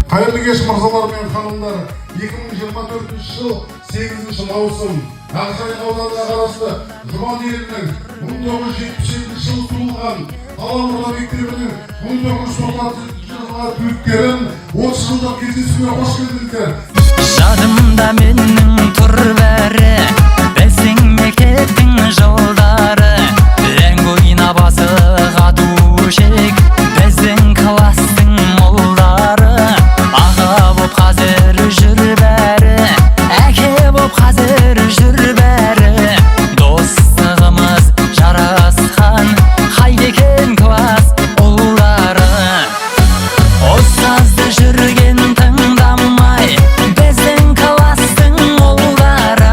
Hayırlı geç mırzalar мен hanımдар, 2024 жыл 8 маусым Ақжайық ауданына қарасты Жұман елінің 1977 жылы туылған Талалмұрда мектебінің 1996 жылғы түлектерін 30 жылдық кездесуге қош келдіңіздер. Жадымда менің тұр бәрі, біздің мектептің жылдары, ләң бойына басы қатушек, біздің кластың молдары. Аға боп қазір жүр бәрі, әке боп қазір жүр бәрі. Достығымыз жарасқан, қай екен класс ұлдары. Ұстазды жүрген тыңдамай, біздің кластың ұлдары.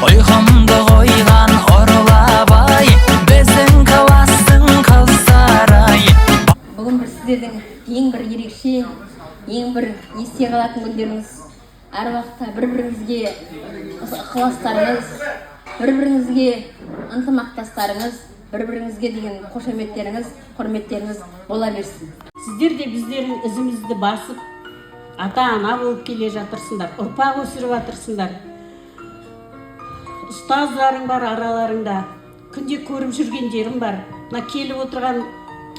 Ұйқымды қойған ұрлабай, біздің кластың қыздары. Бүгін сіздердің ең бір ерекше, ең бір есте қалатын күндеріңіз. Әр уақытта бір-біріңізге ықыластарыңыз, бір-біріңізге ынтымақтастарыңыз, бір-біріңізге деген қошеметтеріңіз, құрметтеріңіз бола берсін. Сіздер де біздердің ізімізді басып, ата-ана болып келе жатырсыңдар, ұрпақ өсіріп жатырсыңдар. Ұстаздарың бар араларыңда, күнде көріп жүрген жерім бар. Мына келіп отырған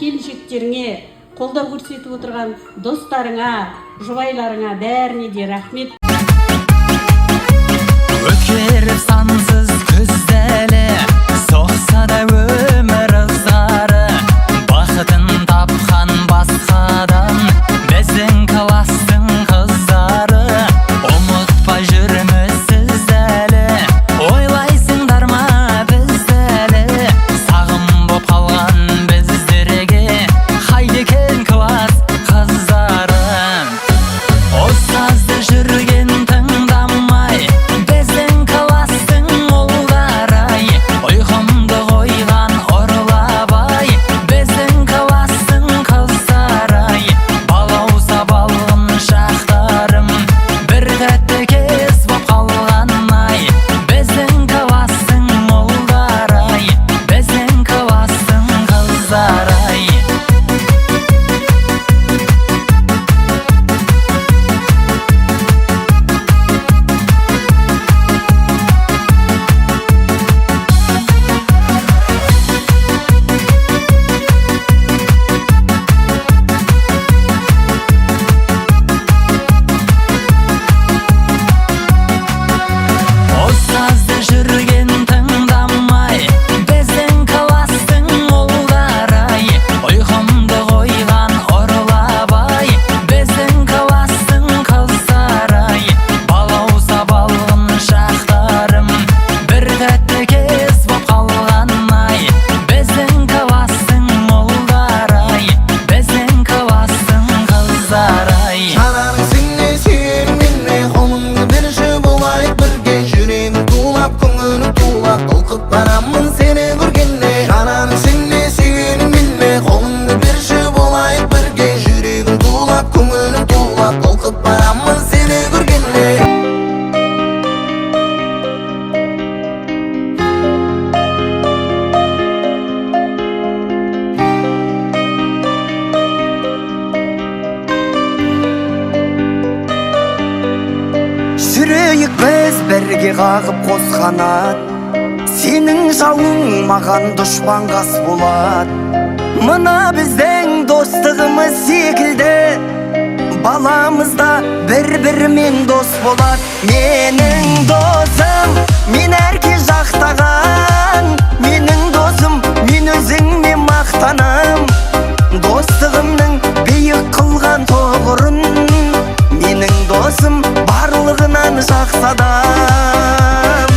келіншектеріңе, қолдау көрсетіп отырған достарыңа, жұбайларыңа бәріне де рахмет. Өткеріп сансыз күздәлі, соқса да өмір ызғары, бақытын тапқан басқадан біздің кластың қыздары. Ұмытпай жүрміз сіздәлі, ойлайсыңдар ма біздәлі, сағым боп қалған біздерге қай екен класс қыздары. Ұстазды жүрген тыңдамай, біздің кластың ұлдары. Ұйқымды қойған ұрлабай, біздің кластың қыздары. Балауса балғын шақтарым, бір тәтті кез боп қалған-ай, біздің кластың ұлдары, біздің кластың қыздары. Ұстазды жүрген тыңдамай, біздің кластың ұлдары. Ұйқымды қойған ұрлабай, біздің кластың қыздары. Балауса балғын шақтарым, бір тәтті кез боп қалған-ай, біздің кластың ұлдары, біздің кластың қыздары. Жанарың сенде сүйер менде, қолыңды берші болайық бірге. Жүрегім тулап, көңілім тулап, толқып барамын сені көргенде. Жанарың сенде сүйер менде, қолыңды берші болайық бірге. Жүрегім тулап, көңілім тулап, толқып барамын сені көргенде. Жүрейік біз бірге қағып қос қанат, сенің жауың маған дұшпан қас болады. Мына біздің достығымыз секілді, баламызда бір-бірімен дос болады. Менің досым, мен әрке жақтаған, менің досым, мен өзіңме мақтанам. Достығымның биік қылған тұғырын, менің досым барлығынан жақсы адам.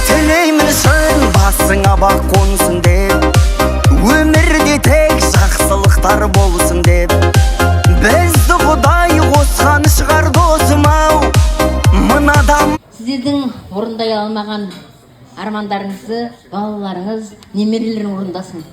Тілеймін шын басыңа бақ армандаған армандарыңызды балаларыңыз, немерелерің орындасын.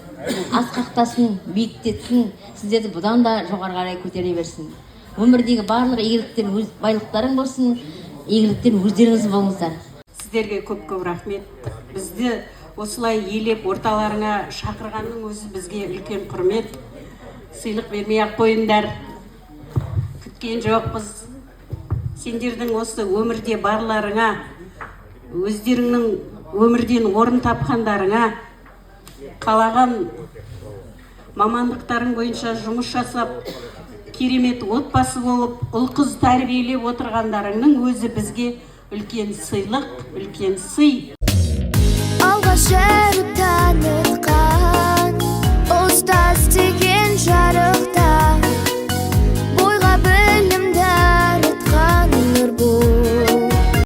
Асқақтасын, биіктетсін, сіздерді бұдан да жоғары қарай көтере берсін. Өмірдегі барлық игіліктер өз байлықтарың болсын, игіліктер өздеріңіз болыңыздар. Сіздерге көп рахмет. Бізді осылай елеп орталарыңа шақырғанның өзі бізге үлкен құрмет. Сыйлық бермей ақ қойыңдар. Күткен жоқпыз. Сендердің осы өмірде барларыңа, өздеріңнің өмірден орын тапқандарыңа, қалаған мамандықтарың бойынша жұмыс жасап, керемет отбасы болып, ұл-қыз тәрбиелеп отырғандарыңның өзі бізге үлкен сыйлық, үлкен сый. Алғаш жүріп танытқан